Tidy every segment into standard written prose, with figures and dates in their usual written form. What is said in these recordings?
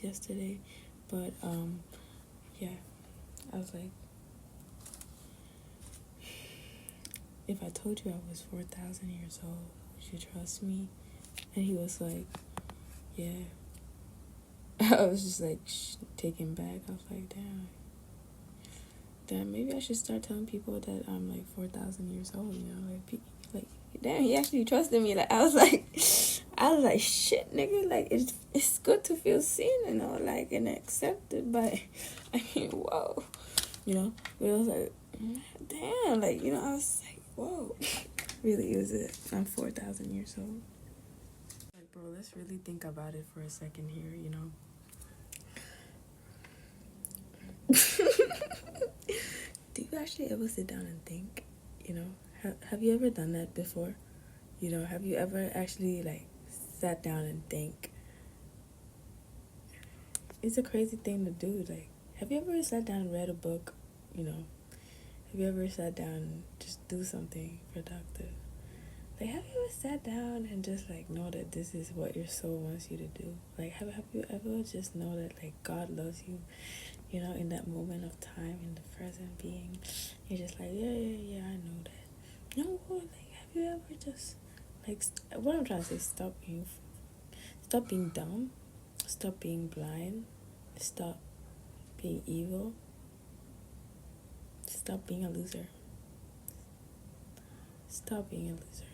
yesterday, but yeah, I was like, if I told you I was 4,000 years old, would you trust me? And he was like, yeah. I was just like taken back. I was like, damn, maybe I should start telling people that I'm like 4,000 years old. Like damn, he actually trusted me. Like I was like, shit, nigga. Like it's good to feel seen, like and accepted. But I mean, whoa, But I was like, damn, I was like, whoa, really, is it? I'm 4,000 years old. Like, bro, let's really think about it for a second here. Do you actually ever sit down and think? Have you ever done that before? Have you ever actually like sat down and think? It's a crazy thing to do. Like, have you ever sat down and read a book? Have you ever sat down and just do something productive? Like, have you ever sat down and just like know that this is what your soul wants you to do? Like, have you ever just know that like God loves you? In that moment of time, in the present being, you're just like, yeah, I know that. Like, have you ever just like what I'm trying to say? Stop being dumb, stop being blind, stop being evil, stop being a loser, stop being a loser.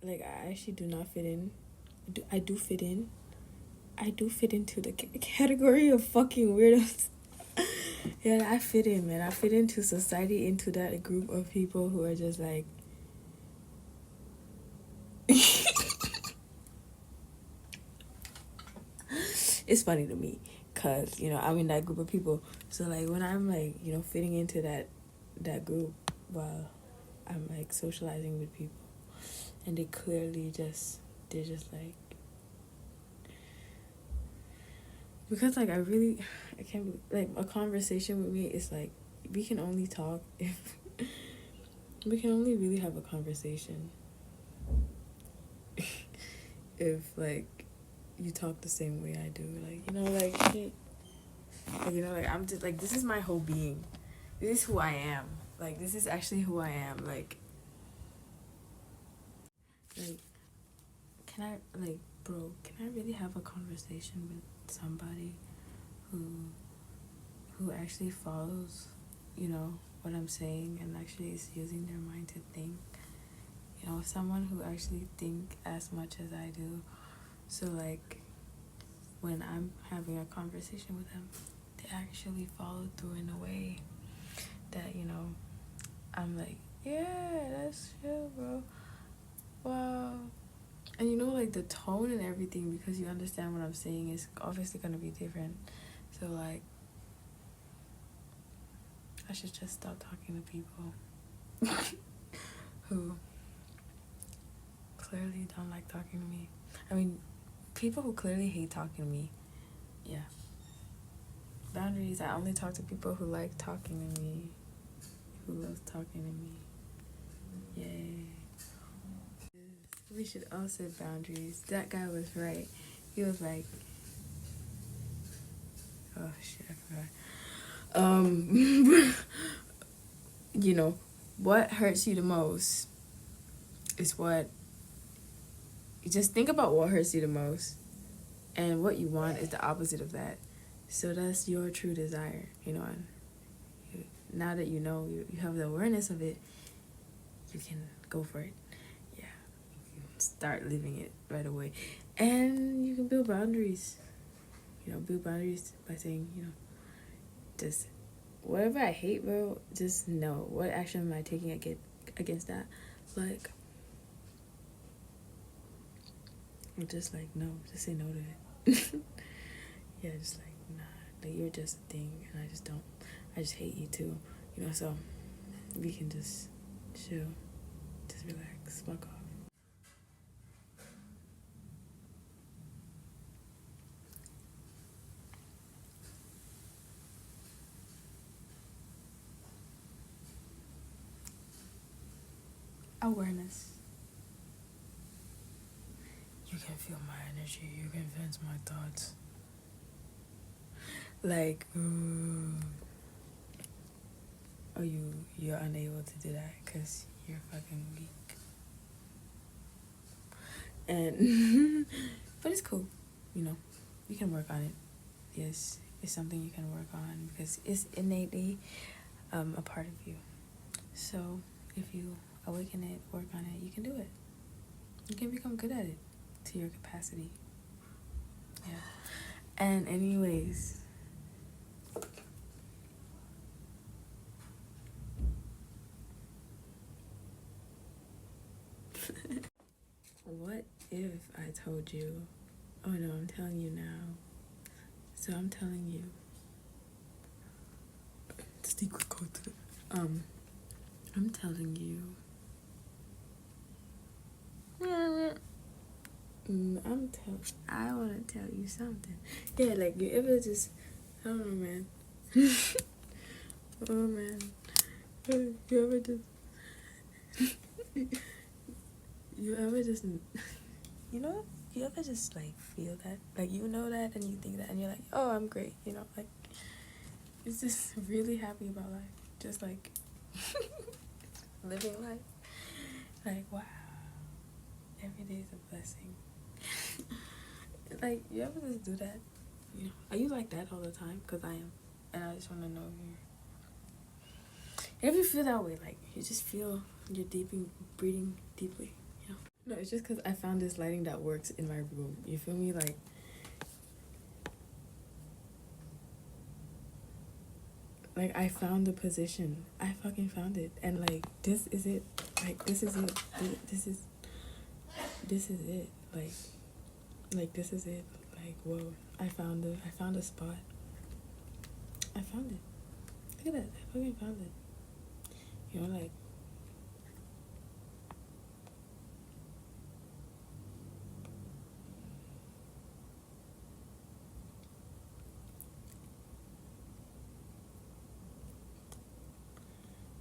Like, I actually do not fit in. I do fit in. I do fit into the category of fucking weirdos. Yeah, I fit in, man. I fit into society, into that group of people who are just like. It's funny to me because I'm in that group of people. So like when I'm like fitting into that group while I'm like socializing with people, and they're just like, because like I can't, like, a conversation with me is like, we can only talk if we can only really have a conversation if like you talk the same way I do. Like I'm just like, this is my whole being. This is who I am. Like, this is actually who I am. Like, can I, like, bro, can I really have a conversation with somebody who actually follows, what I'm saying, and actually is using their mind to think? Someone who actually think as much as I do. So like, when I'm having a conversation with them, they actually follow through in a way that, I'm like, yeah, that's chill, bro. Wow. And like the tone and everything, because you understand what I'm saying, is obviously gonna be different. So like, I should just stop talking to people who clearly don't like talking to me. I mean, people who clearly hate talking to me. Yeah. Boundaries. I only talk to people who like talking to me, who love talking to me. Yay. We should all set boundaries. That guy was right. He was like, oh shit, I forgot. What hurts you the most is what. You just think about what hurts you the most, and what you want is the opposite of that. So that's your true desire, and now that you have the awareness of it, you can go for it. Yeah, you can start living it right away, and you can build boundaries. Build boundaries by saying, just whatever I hate, bro, just know what action am I taking against that. Like, just like, no, just say no to it. Yeah, just like, nah, like, you're just a thing, and I just hate you too, so we can just chill, just relax, fuck off. Awareness. You can feel my energy, you can sense my thoughts. Like, oh, you're unable to do that because you're fucking weak. And but it's cool, you know. You can work on it. Yes, it's something you can work on because it's innately a part of you. So if you awaken it, work on it, you can do it. You can become good at it to your capacity. Yeah. And anyways, what if I told you? Oh no, I'm telling you now. So I'm telling you. Secret code. I'm telling you. I want to tell you something. Yeah, like you ever just, I don't know, man. Oh man, you ever just, you ever just, you know, you ever just like feel that, like you know that, and you think that, and you're like, oh, I'm great, you know, like, it's just really happy about life, just like living life, like wow, every day is a blessing. Like, you ever just do that? You know, are you like that all the time? Because I am, and I just want to know if you feel that way, like you just feel you're breathing deeply, you know. No, it's just because I found this lighting that works in my room. You feel me? Like I found the position. I fucking found it, and like this is it. Like this is it. This is it. Like this is it. Like whoa! I found a spot. I found it. Look at that! I fucking found it. You know, like.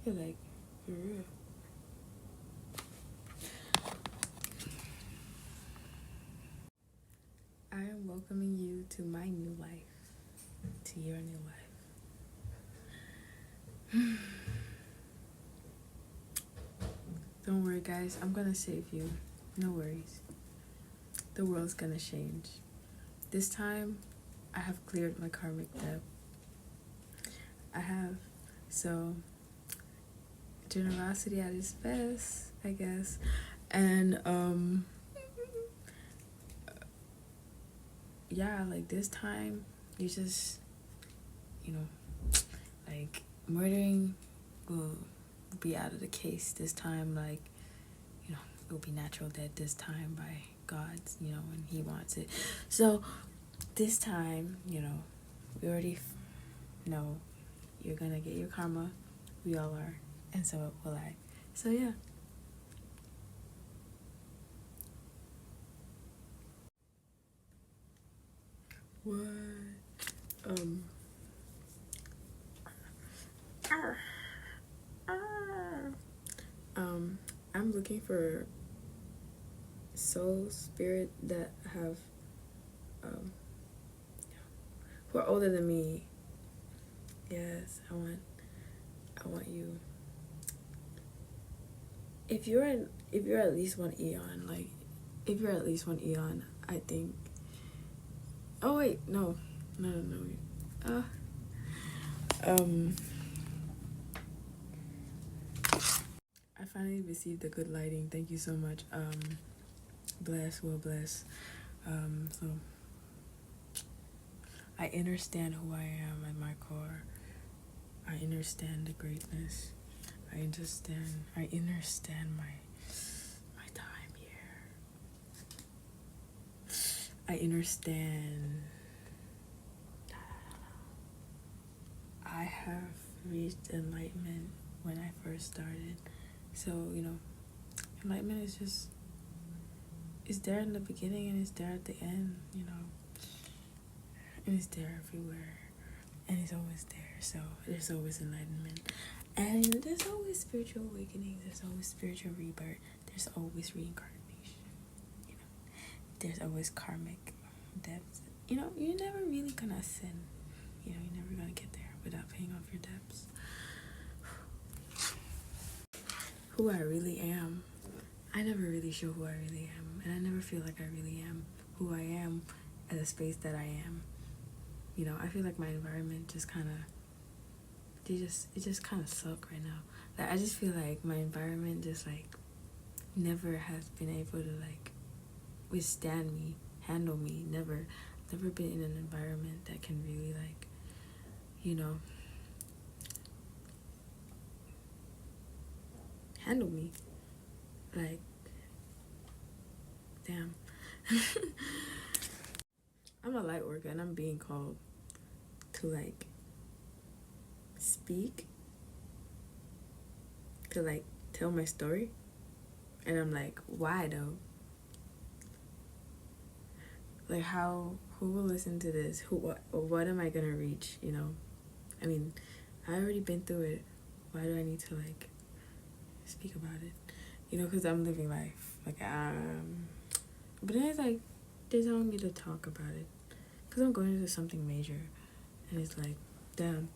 You're like, for real. I am welcoming you to my new life, to your new life. Don't worry, guys. I'm gonna save you. No worries. The world's gonna change. This time, I have cleared my karmic debt. I have. So, generosity at its best, I guess. And, yeah, like this time, you just, you know, like murdering will be out of the case this time. Like, you know, it will be natural death this time by God's, you know, when He wants it. So, this time, you know, we already know you're gonna get your karma. We all are. And so will I. So, yeah. What? I'm looking for soul spirit that have, who are older than me. Yes, I want you. If you're at least one eon, like, if you're at least one eon, I think. Oh wait, no. I finally received the good lighting. Thank you so much. Bless, will bless. So I understand who I am at my core. I understand the greatness. I understand my time here. I understand. I have reached enlightenment when I first started. So, you know, enlightenment is just, it's there in the beginning and it's there at the end, you know. And it's there everywhere. And it's always there. So there's always enlightenment. And there's always spiritual awakening. There's always spiritual rebirth. There's always reincarnation. You know, there's always karmic depths. You know, you're never really gonna sin. You know, you're never gonna get there without paying off your debts. Who I really am. I never really show who I really am, and I never feel like I really am who I am at the space that I am. You know, I feel like my environment just kind of, it just kind of suck right now. Like, I just feel like my environment just, like, never has been able to, like, withstand me, handle me. Never been in an environment that can really, like, you know, handle me. Like, damn. I'm a light worker, and I'm being called to, like, speak, to, like, tell my story. And I'm like, why though? Like, who will listen to this? What am I gonna reach, you know? I mean, I already been through it. Why do I need to, like, speak about it? You know, because I'm living life. Like, but then it's like, they telling me to talk about it. Because I'm going into something major. And it's like, damn.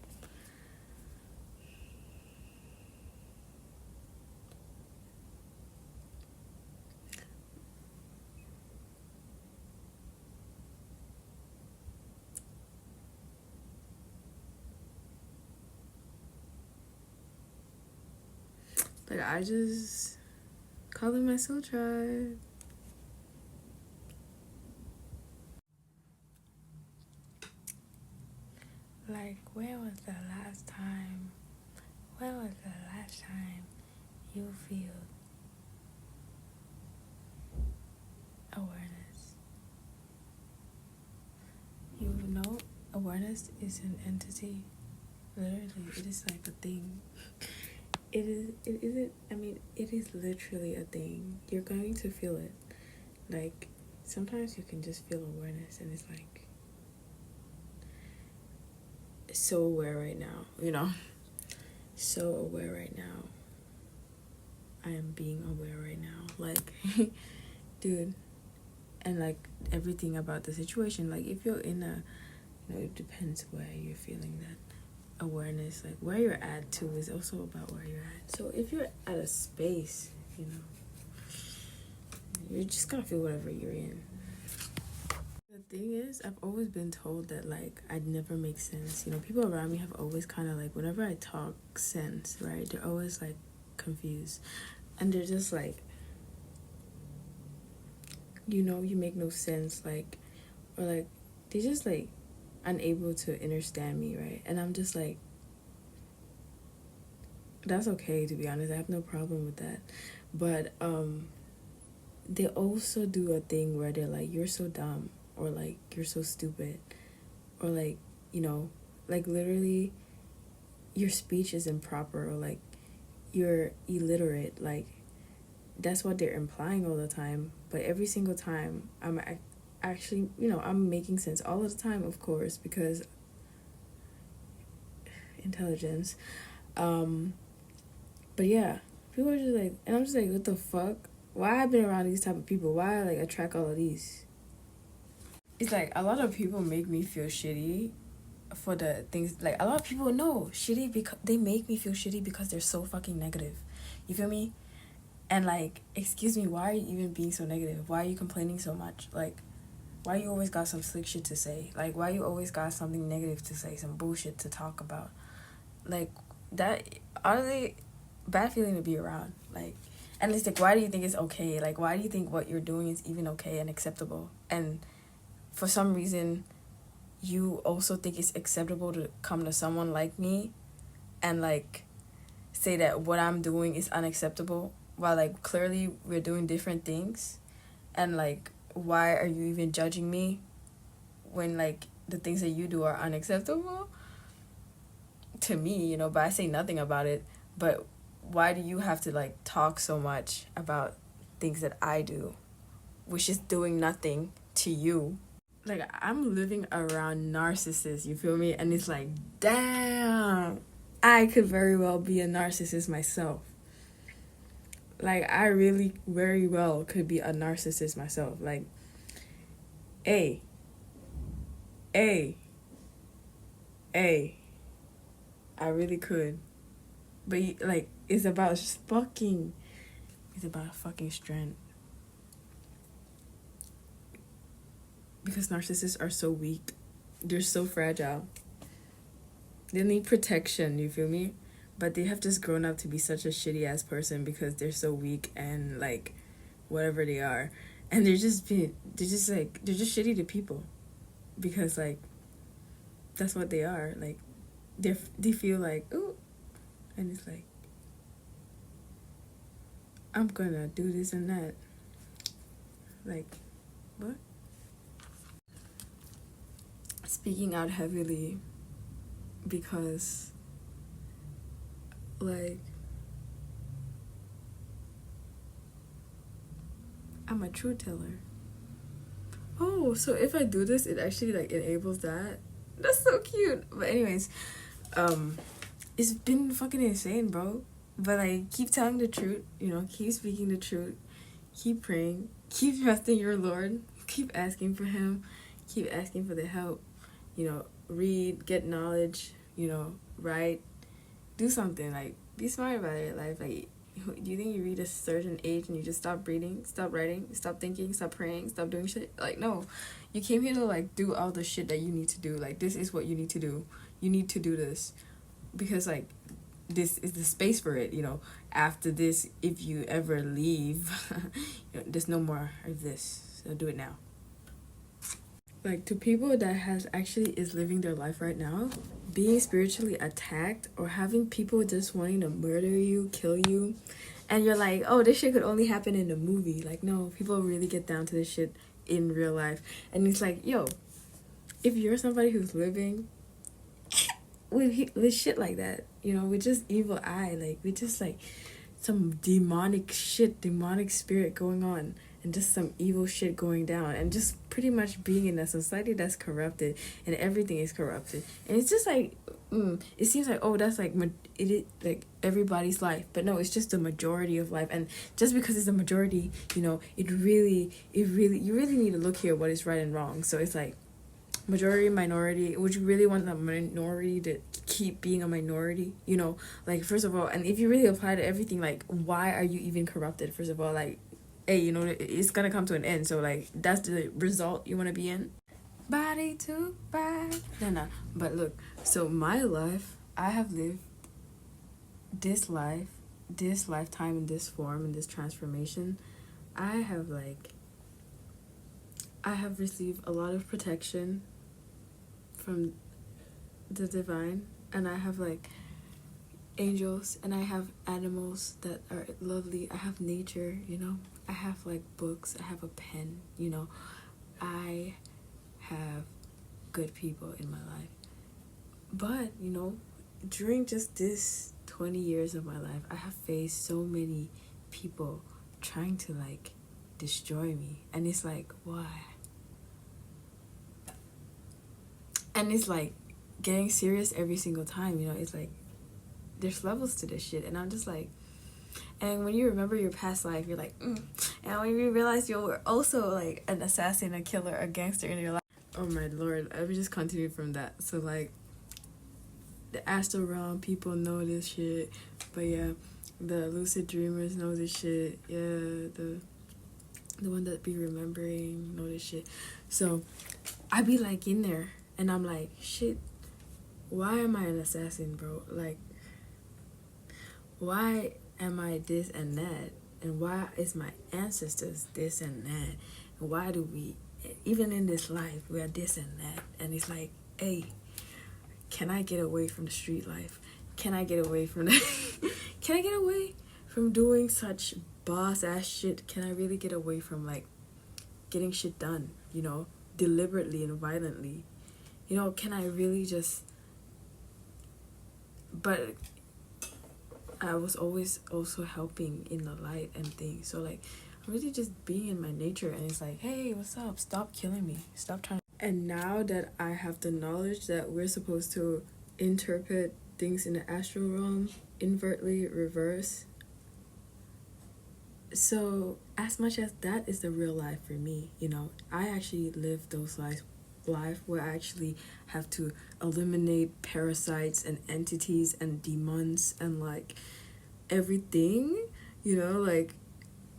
Like, I just call it my soul tribe. Like, when was the last time you feel awareness? You know, awareness is an entity. Literally, it is like a thing. It is literally a thing. You're going to feel it. Like, sometimes you can just feel awareness, and it's like, so aware right now, you know? So aware right now. I am being aware right now. Like, dude. And, like, everything about the situation. Like, if you're in a, you know, it depends where you're feeling that awareness. Like, where you're at, too, is also about where you're at. So, if you're at a space, you know, you're just gonna feel whatever you're in. The thing is, I've always been told that, like, I'd never make sense. You know, people around me have always kind of, like, whenever I talk sense, right, they're always, like, confused. And they're just, like, you know, you make no sense, like, or, like, they just, like, unable to understand me, right? And I'm just, like, that's okay, to be honest. I have no problem with that. But, they also do a thing where they're like, you're so dumb, or, like, you're so stupid, or, like, you know, like, literally, your speech is improper, or, like, you're illiterate. Like, that's what they're implying all the time. But every single time, I'm actually, you know, I'm making sense all of the time, of course, because intelligence. But yeah, people are just like, and I'm just like, what the fuck? Why I've been around these type of people? Why I, like, attract all of these? It's like, a lot of people make me feel shitty for the things, like, a lot of people know shitty because they make me feel shitty because they're so fucking negative. You feel me? And, like, excuse me, why are you even being so negative? Why are you complaining so much? Like, why you always got some slick shit to say? Like, why you always got something negative to say, some bullshit to talk about? Like, that, honestly, bad feeling to be around. Like, and it's like, why do you think it's okay? Like, why do you think what you're doing is even okay and acceptable? And for some reason, you also think it's acceptable to come to someone like me and, like, say that what I'm doing is unacceptable, while, like, clearly we're doing different things. And, like, why are you even judging me when, like, the things that you do are unacceptable to me, you know? But I say nothing about it. But why do you have to, like, talk so much about things that I do, which is doing nothing to you? Like, I'm living around narcissists, you feel me? And it's like, damn, I could very well be a narcissist myself. Like, I really very well could be a narcissist myself. Like, hey, Hey, I really could. But like, it's about fucking. It's about fucking strength. Because narcissists are so weak. They're so fragile. They need protection, you feel me? But they have just grown up to be such a shitty ass person because they're so weak and like whatever they are. And they're just shitty to people. Because like that's what they are. Like they feel like, ooh, and it's like, I'm gonna do this and that. Like, what? Speaking out heavily because, like, I'm a truth teller. Oh, so if I do this, it actually, like, enables that? That's so cute. But anyways, it's been fucking insane, bro. But, like, keep telling the truth, you know, keep speaking the truth, keep praying, keep trusting your Lord, keep asking for Him, keep asking for the help, you know, read, get knowledge, you know, write, do something, like, be smart about it, like, do you think you reach a certain age and you just stop reading, stop writing, stop thinking, stop praying, stop doing shit? Like, no. You came here to, like, do all the shit that you need to do. Like, this is what you need to do. You need to do this. Because, like, this is the space for it, you know. After this, if you ever leave, you know, there's no more of this. So do it now. Like, to people that has actually is living their life right now, being spiritually attacked or having people just wanting to murder you, kill you, and you're like, oh, this shit could only happen in a movie. Like, no, people really get down to this shit in real life. And it's like, yo, if you're somebody who's living with shit like that, you know, with just evil eye, like, with just, like, some demonic shit, demonic spirit going on, and just some evil shit going down, and just pretty much being in a society that's corrupted, and everything is corrupted. And it's just like, it seems like, oh, that's like, it is like everybody's life. But no, it's just the majority of life. And just because it's the majority, you know, you really need to look here what is right and wrong. So it's like, majority, minority, would you really want the minority to keep being a minority? You know, like, first of all, and if you really apply to everything, like, why are you even corrupted? First of all, like, hey, you know, it's gonna come to an end, so like, that's the result you want to be in. Body to body. No, but look, so my life, I have lived this life, this lifetime, in this form, in this transformation. I have received a lot of protection from the divine, and I have like angels, and I have animals that are lovely. I have nature, you know. I have like books, I have a pen, you know. I have good people in my life. But, you know, during just this 20 years of my life, I have faced so many people trying to like destroy me, and it's like, why? And it's like getting serious every single time, you know. It's like there's levels to this shit, and I'm just like, and when you remember your past life, you're like, and when you realize you were also like an assassin, a killer, a gangster in your life, oh my Lord, I would just continue from that. So like, the astral realm people know this shit, but yeah, the lucid dreamers know this shit, yeah, the one that be remembering know this shit. So I be like in there, and I'm like, shit, why am I an assassin, bro? Like, why am I this and that? And why is my ancestors this and that? And why do we, even in this life, we are this and that? And it's like, hey, can I get away from the street life? Can I get away from the can I get away from doing such boss ass shit? Can I really get away from like getting shit done, you know, deliberately and violently? You know, can I really just, but I was always also helping in the light and things. So like, I'm really just being in my nature, and it's like, hey, what's up? Stop killing me. Stop trying. And now that I have the knowledge that we're supposed to interpret things in the astral realm, invertly, reverse. So as much as that is the real life for me, you know, I actually live those lives life where I actually have to eliminate parasites and entities and demons and like everything, like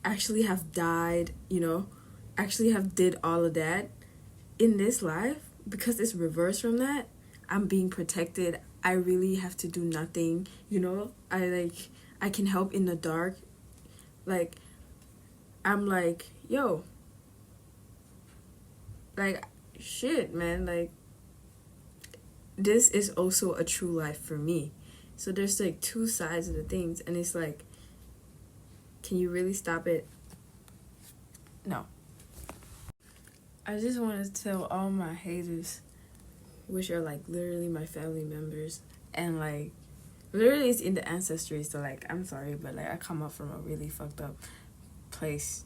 actually have died, actually have did all of that in this life, because it's reversed from that. I'm being protected. I really have to do nothing, I can help in the dark. Like, I'm like, yo, like, shit, man, like, this is also a true life for me. So there's like two sides of the things, and it's like, can you really stop it? No. I just want to tell all my haters, which are like literally my family members, and like literally it's in the ancestry, so like I'm sorry, but like I come up from a really fucked up place.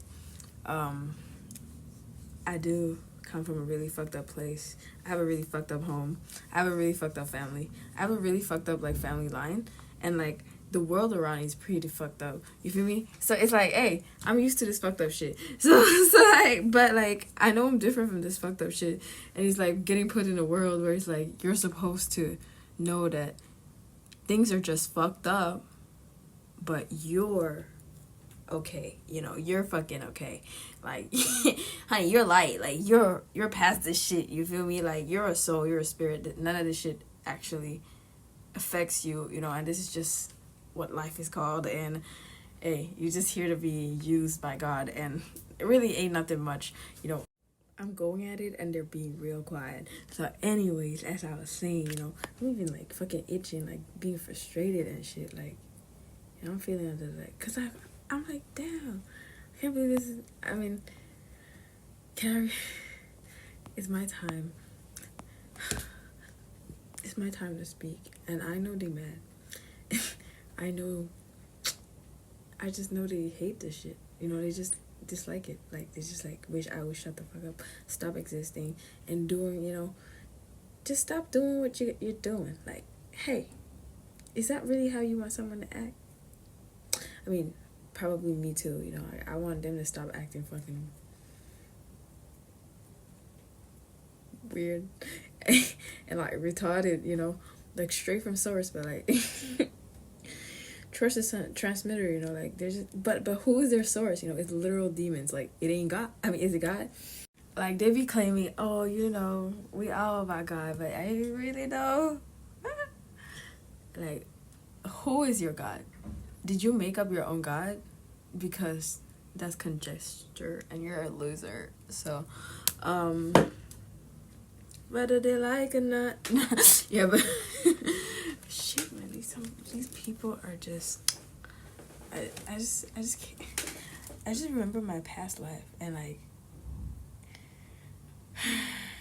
I do come from a really fucked up place. I have a really fucked up home. I have a really fucked up family. I have a really fucked up like family line, and like the world around me is pretty fucked up. You feel me? So it's like, hey, I'm used to this fucked up shit. So like, but like I know I'm different from this fucked up shit, and it's like getting put in a world where it's like you're supposed to know that things are just fucked up, but you're okay, you're fucking okay, like honey, you're light, like you're past this shit, you feel me? Like you're a soul, you're a spirit, none of this shit actually affects you, and this is just what life is called, and hey, you're just here to be used by God, and it really ain't nothing much, I'm going at it and they're being real quiet. So anyways, as I was saying, I'm even like fucking itching, like being frustrated and shit, like I'm feeling under that, cause I'm like, damn, I can't believe this is, I mean, it's my time. It's my time to speak, and I know they mad. I just know they hate this shit. They just dislike it. Like, they just like, wish I would shut the fuck up, stop existing, and doing, just stop doing what you're doing. Like, hey, is that really how you want someone to act? I mean, probably me too, I want them to stop acting fucking weird and like retarded, like straight from source, but like trust is transmitter, like there's just, but who is their source? It's literal demons. Like, it ain't God. I mean, is it God? Like, they be claiming, oh, we all about God, but I really know. Like, who is your God? Did you make up your own God? Because that's conjecture and you're a loser. So whether they like or not. Yeah, but shit, man, these people are just, I just can't. I just remember my past life, and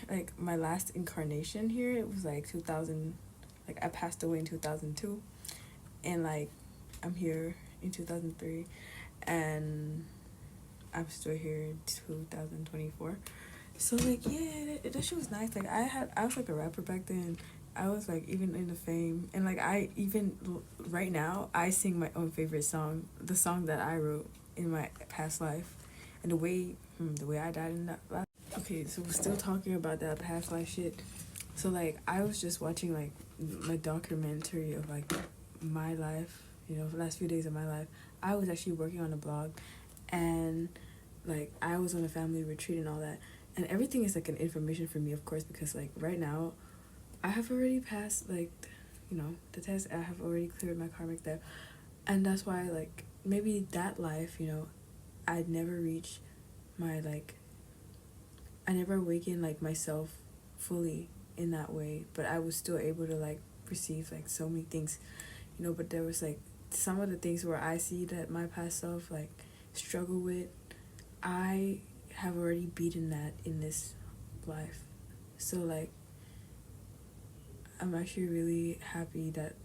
like my last incarnation here, it was like 2000, like I passed away in 2002, and like I'm here in 2003, and I'm still here in 2024. So like, yeah, that shit was nice. Like I was like a rapper back then. I was like even in the fame, and like I even right now I sing my own favorite song, the song that I wrote in my past life, and the way I died in that last. Okay, so we're still talking about that past life shit. So like I was just watching like my documentary of like my life, the last few days of my life. I was actually working on a blog, and like I was on a family retreat and all that, and everything is like an information for me, of course, because like right now I have already passed like the test. I have already cleared my karmic debt, and that's why like maybe that life, I'd never reach my like, I never awakened like myself fully in that way, but I was still able to like receive like so many things, but there was like some of the things where I see that my past self like struggle with, I have already beaten that in this life. So like I'm actually really happy that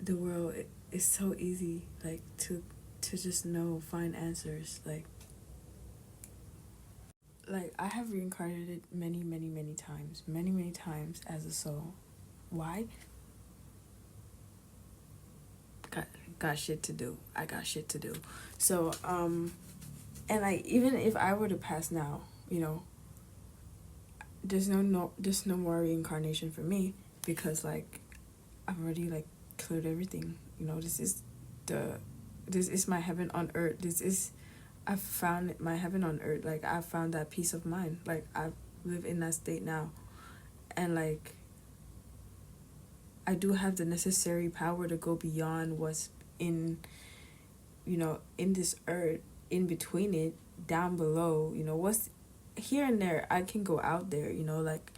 the world is so easy, like to just find answers. Like I have reincarnated many times as a soul. Why? Got shit to do. I got shit to do. So and like even if I were to pass now, there's no more reincarnation for me, because like I've already like cleared everything. This is my heaven on earth. I've found my heaven on earth. Like, I've found that peace of mind. Like, I live in that state now. And like, I do have the necessary power to go beyond what's in in this earth, in between it, down below, what's here and there. I can go out there, like,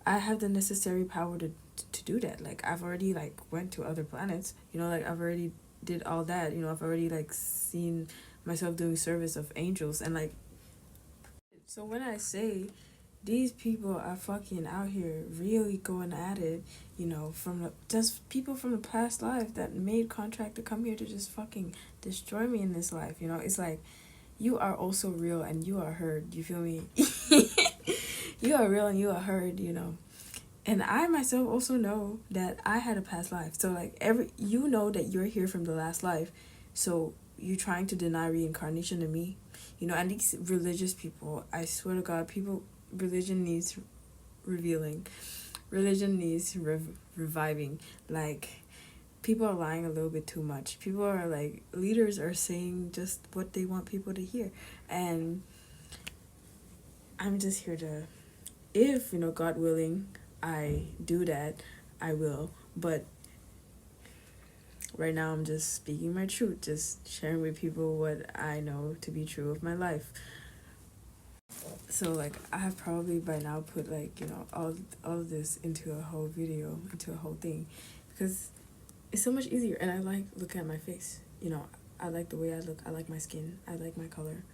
I have the necessary power to do that. Like, I've already like went to other planets, like, I've already did all that, I've already like seen myself doing service of angels. And like, so when I say these people are fucking out here really going at it, just people from the past life that made contract to come here to just fucking destroy me in this life, it's like, you are also real and you are heard, you feel me? You are real and you are heard, and I myself also know that I had a past life. So like, that you're here from the last life, so you trying to deny reincarnation to me, and these religious people, I swear to God, religion needs revealing, religion needs reviving. Like, people are lying a little bit too much. People are like, leaders are saying just what they want people to hear, and I'm just here to, if God willing, I do that, I will. But right now I'm just speaking my truth, just sharing with people what I know to be true of my life. So like, I have probably by now put like, all of this into a whole video, into a whole thing, because it's so much easier. And I like looking at my face, I like the way I look, I like my skin, I like my color,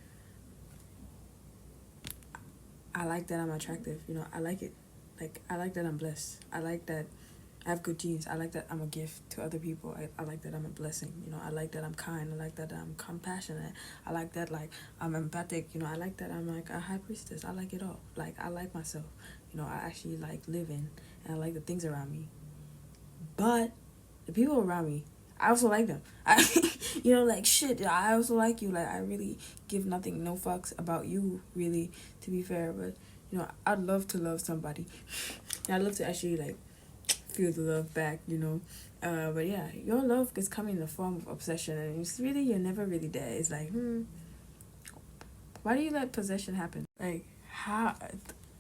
I like that I'm attractive, I like it. Like, I like that I'm blessed, I like that I have good genes, I like that I'm a gift to other people, I like that I'm a blessing, I like that I'm kind, I like that I'm compassionate, I like that like I'm empathic, I like that I'm like a high priestess, I like it all. Like, I like myself, I actually like living, and I like the things around me. But the people around me, I also like them. Like, shit, I also like you. Like, I really give no fucks about you, really, to be fair. But, I'd love to love somebody. I'd love to actually, like, feel the love back, But yeah, your love is coming in the form of obsession, and it's really, you're never really there. It's like, why do you let possession happen? Like,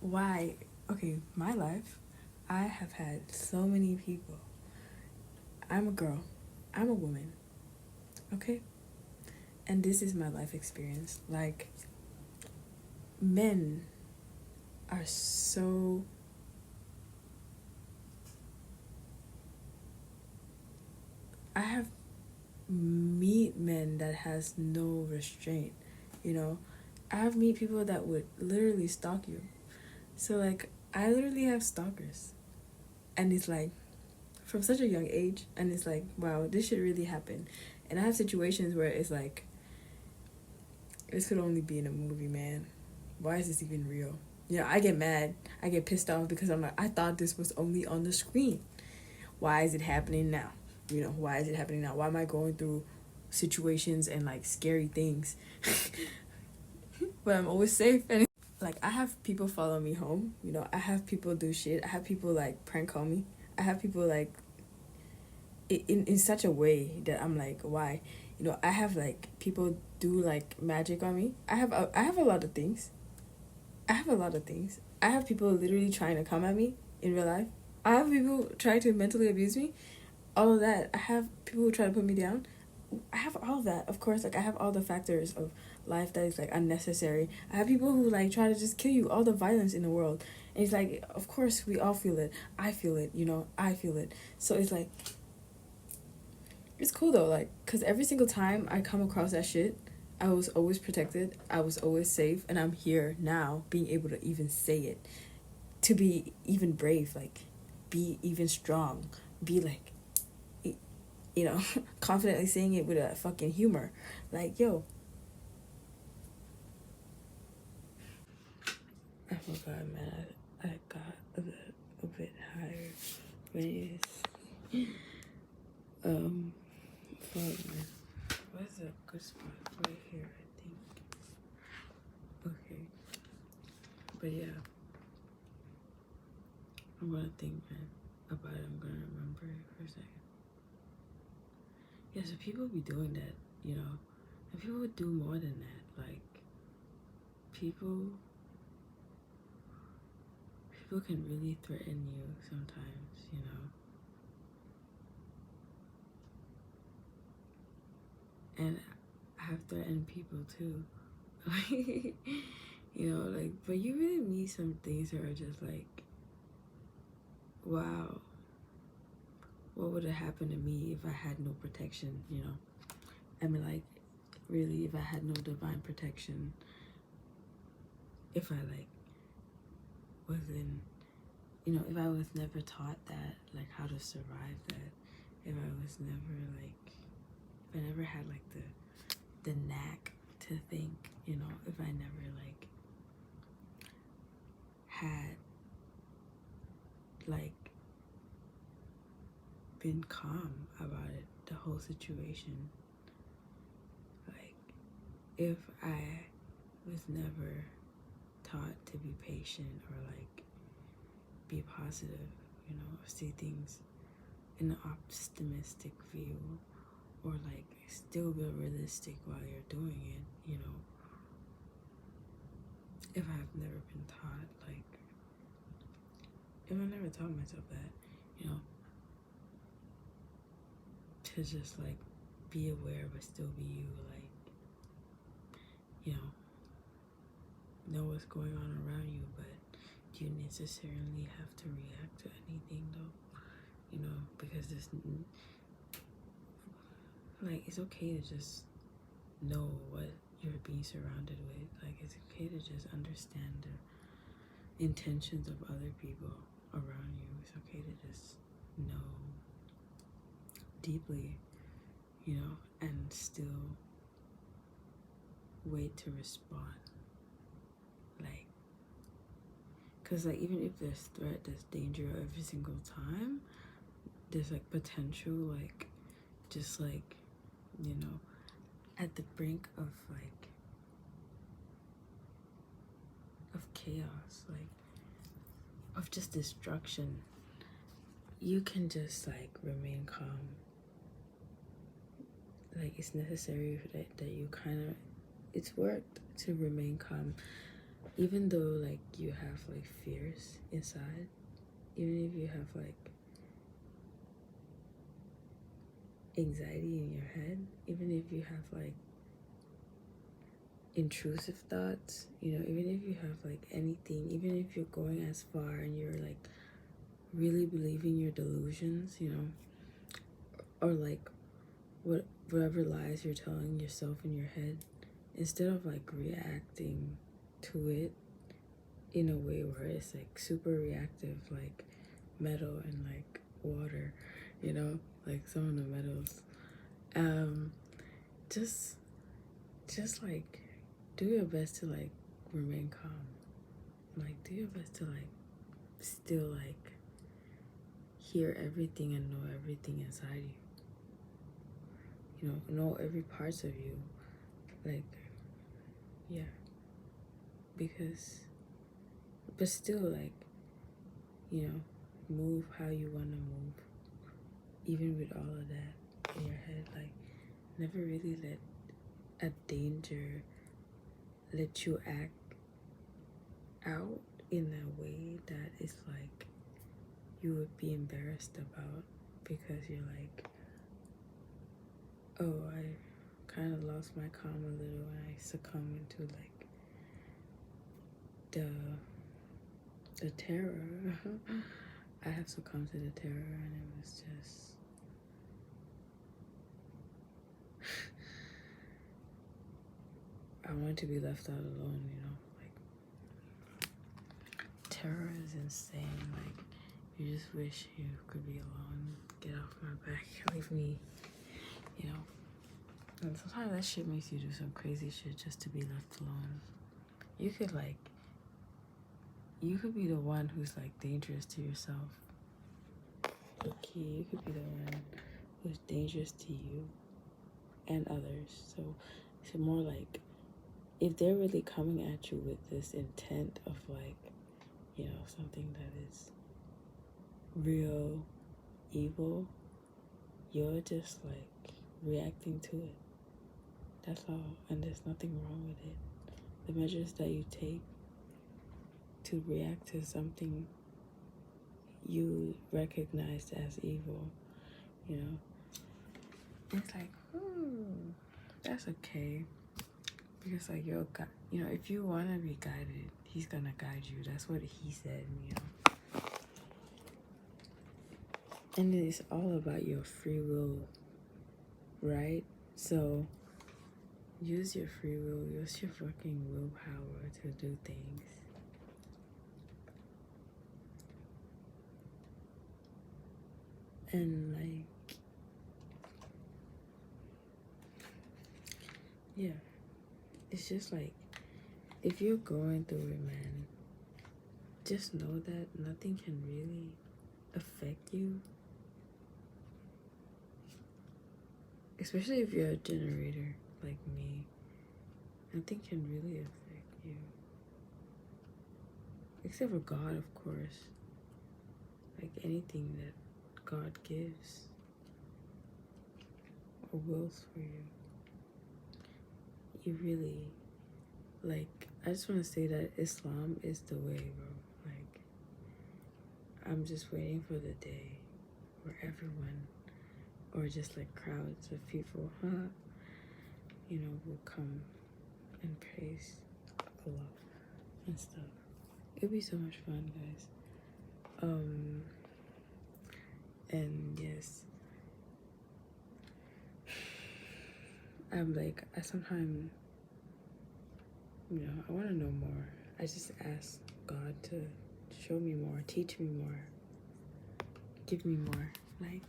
why? Okay, my life, I have had so many people. I'm a girl. I'm a woman. Okay? And this is my life experience. Like, men are so... I have meet men that has no restraint, I have meet people that would literally stalk you. So like, I literally have stalkers, and it's like, from such a young age, and it's like, wow, this should really happen. And I have situations where it's like, this could only be in a movie, man. Why is this even real? I get mad, I get pissed off, because I'm like, I thought this was only on the screen. Why is it happening now? Why is it happening now? Why am I going through situations and like scary things? But I'm always safe. And like, I have people follow me home, I have people do shit, I have people like prank call me, I have people like in such a way that I'm like, why? I have like people do like magic on me. I have a lot of things. I have people literally trying to come at me in real life. I have people trying to mentally abuse me. All of that. I have people who try to put me down. I have all of that, of course. Like, I have all the factors of life that is like unnecessary. I have people who like try to just kill you, all the violence in the world. And it's like, of course we all feel it. I feel it, I feel it. So it's like, it's cool though, like, because every single time I come across that shit, I was always protected, I was always safe, and I'm here now being able to even say it, to be even brave, like, be even strong, be like, confidently saying it with a fucking humor. Like, yo. I forgot, man. I got a bit higher. But yes. Fuck, man. Where's a good spot? Right here, I think. Okay. But yeah. gonna think about it. I'm gonna remember it for a second. Yeah, so people be doing that, you know, and people would do more than that. Like, people can really threaten you sometimes, you know. And I've threatened people too. You know, like, but you really meet some things that are just like, wow, what would have happened to me if I had no protection, you know? I mean, like, really, if I had no divine protection, if I, like, wasn't, you know, if I was never taught that, like, how to survive that, if I was never, like, if I never had, like, the knack to think, you know, if I never, like, had, like, been calm about it, the whole situation. Like, if I was never taught to be patient or, like, be positive, you know, see things in an optimistic view, or, like, still be realistic while you're doing it, you know. If I've never been taught, like, if I never taught myself that, you know, to just, like, be aware but still be you, like, you know what's going on around you, but do you necessarily have to react to anything though? You know, because this, like, it's okay to just know what you're being surrounded with. Like, it's okay to just understand the intentions of other people around you. It's okay to just know deeply, you know, and still wait to respond. Like, because, like, even if there's threat, there's danger every single time, there's, like, potential, like, just, like, you know, at the brink of, like, of chaos, like, of just destruction, you can just, like, remain calm. Like, it's necessary that you kind of, it's worked to remain calm, even though, like, you have, like, fears inside, even if you have, like, anxiety in your head, even if you have, like, intrusive thoughts, you know, even if you have, like, anything, even if you're going as far and you're, like, really believing your delusions, you know, or, like, whatever lies you're telling yourself in your head, instead of, like, reacting to it in a way where it's, like, super reactive, like metal and, like, water, you know, like some of the metals, just like, do your best to, like, remain calm. Like, do your best to, like, still, like, hear everything and know everything inside you. You know every parts of you. Like, yeah. Because, but still, like, you know, move how you want to move. Even with all of that in your head, like, never really let a danger let you act out in a way that is, like, you would be embarrassed about, because you're like, oh, I kind of lost my calm a little and I succumb into, like, the terror. I have succumbed to the terror, and it was just I wanted to be left out alone, you know. Like, terror is insane. Like, you just wish you could be alone. Get off my back, leave me, you know. And sometimes that shit makes you do some crazy shit just to be left alone. You could, like, you could be the one who's, like, dangerous to yourself. Okay, you could be the one who's dangerous to you and others. So it's more like, if they're really coming at you with this intent of, like, you know, something that is real evil, you're just like reacting to it. That's all, and there's nothing wrong with it. The measures that you take to react to something you recognized as evil, you know, it's like, that's okay. Because like you're, you know, if you want to be guided, he's gonna guide you. That's what he said, you know. And it's all about your free will, right? So use your free will, use your fucking willpower to do things. And like, yeah, it's just like, if you're going through it, man, just know that nothing can really affect you. Especially if you're a generator like me, nothing can really affect you. Except for God, of course. Like anything that God gives or wills for you. You really, like, I just want to say that Islam is the way, bro. Like, I'm just waiting for the day where everyone, or just like crowds of people, you know, will come and praise Allah and stuff. It'll be so much fun, guys. And yes, I'm like, I sometimes, you know, I want to know more. I just ask God to show me more, teach me more, give me more. Like,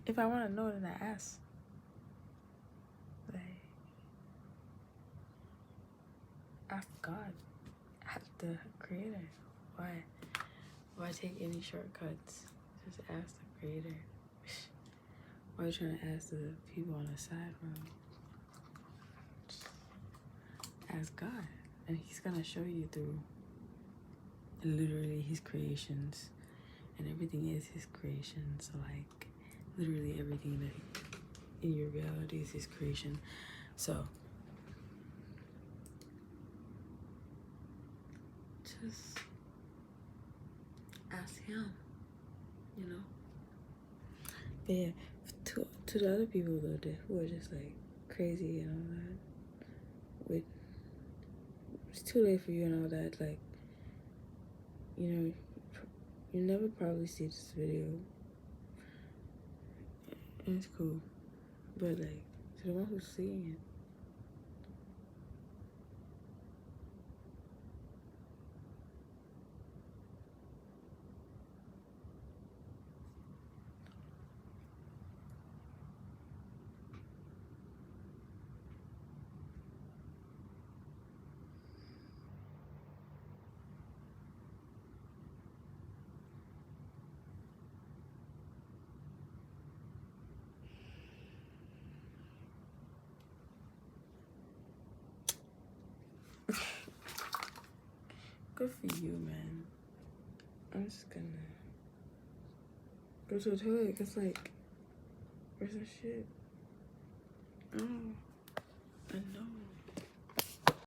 if I want to know, then I ask. Like, ask God, ask the Creator. Why take any shortcuts? Just ask the Creator. Why are you trying to ask the people on the side, bro? Ask God, and He's gonna show you through literally His creations, and everything is His creation. So like, literally everything that in your reality is His creation. So just ask Him, you know. But yeah, to the other people though, who are just like crazy and all that, with it's too late for you and all that. Like, you know, you never probably see this video, and it's cool. But like, to the one who's seeing it, good for you, man. I'm just gonna go to the toilet, cause like, where's the shit? Oh, I know.